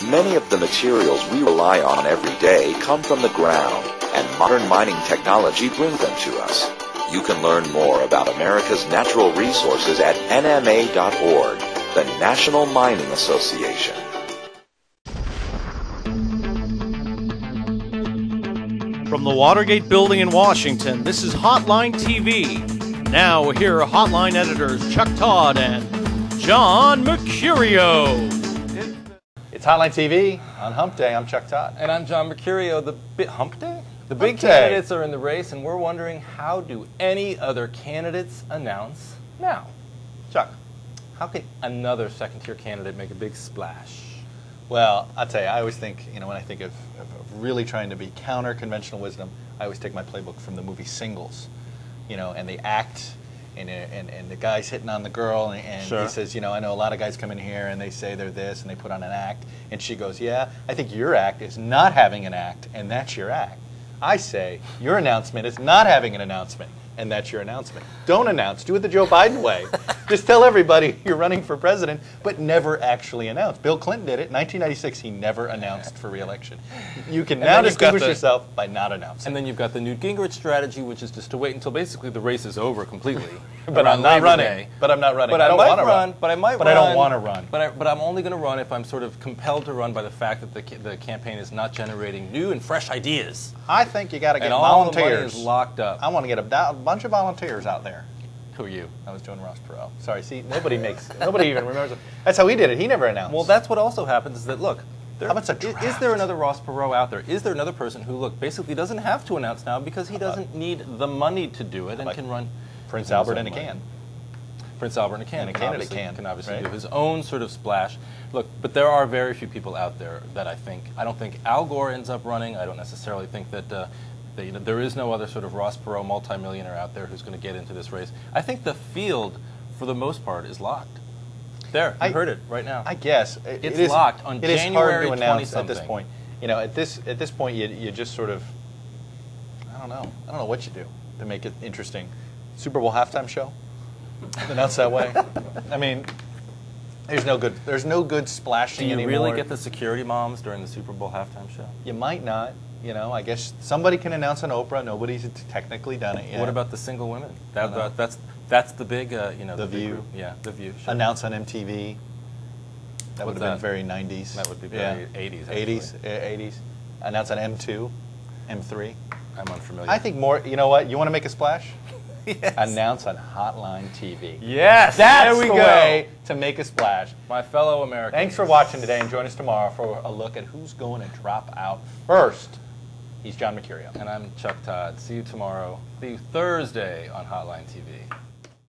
Many of the materials we rely on every day come from the ground, and modern mining technology brings them to us. You can learn more about America's natural resources at nma.org, the National Mining Association. From the Watergate Building in Washington, this is Hotline TV. Now here are Hotline editors Chuck Todd and John Mercurio. It's Hotline TV on Hump Day. I'm Chuck Todd. And I'm John Mercurio. Hump Day? The big Hump Day. candidates are in the race, and we're wondering, how do any other candidates announce now? Chuck, how can another second-tier candidate make a big splash? Well, I'll tell you, I always think, when I think of really trying to be counter-conventional wisdom, I always take my playbook from the movie Singles, and the act, and the guy's hitting on the girl, and Sure. he says, I know a lot of guys come in here and they say they're this, and they put on an act, and she goes, yeah, I think your act is not having an act, and that's your act. I say, your announcement is not having an announcement, and that's your announcement. Don't announce. Do it the Joe Biden way. Just tell everybody you're running for president, but never actually announce. Bill Clinton did it. In 1996, he never announced for re-election. You can now distinguish yourself by not announcing. And then you've got the Newt Gingrich strategy, which is just to wait until basically the race is over completely. But I'm not running. But I'm not running. But I don't want to run. But I might run. But I don't want to run. But I'm only going to run if I'm sort of compelled to run by the fact that the campaign is not generating new and fresh ideas. I think you got to get and all volunteers. the money is locked up. I want to get a bunch of volunteers out there. Who are you? I was doing Ross Perot. Sorry, see, nobody even remembers it. That's how he did it. He never announced. Well, that's what also happens is that, look, How about a draft? Is there another Ross Perot out there? Is there another person who, look, basically doesn't have to announce now because he doesn't need the money to do it and can run Prince Albert in a can. Prince Albert in a can. And a candidate can obviously do his own sort of splash. Look, but there are very few people out there that I don't think Al Gore ends up running. I don't necessarily think that there is no other sort of Ross Perot multimillionaire out there who's going to get into this race. I think the field, for the most part, is locked. There, you heard it right now. I guess it's locked on January 20-something. At this point. At this point, you just sort of, I don't know what you do to make it interesting. Super Bowl halftime show, announce that way. I mean, there's no good splashing anymore. Do you really get the security moms during the Super Bowl halftime show? You might not. I guess somebody can announce on Oprah. Nobody's technically done it yet. What about the single women? That's the big, The View. The View. Sure. Announce on MTV. That would have been very 90s. That would be very 80s. Actually. 80s. Announce on M2, M3. I'm unfamiliar. I think more. You know what? You want to make a splash? Yes. Announce on Hotline TV. Yes. That's there we the go. way to make a splash. My fellow Americans. Thanks for watching today, and join us tomorrow for a look at who's going to drop out first. He's John Mercurio. And I'm Chuck Todd. See you tomorrow, Thursday on Hotline TV.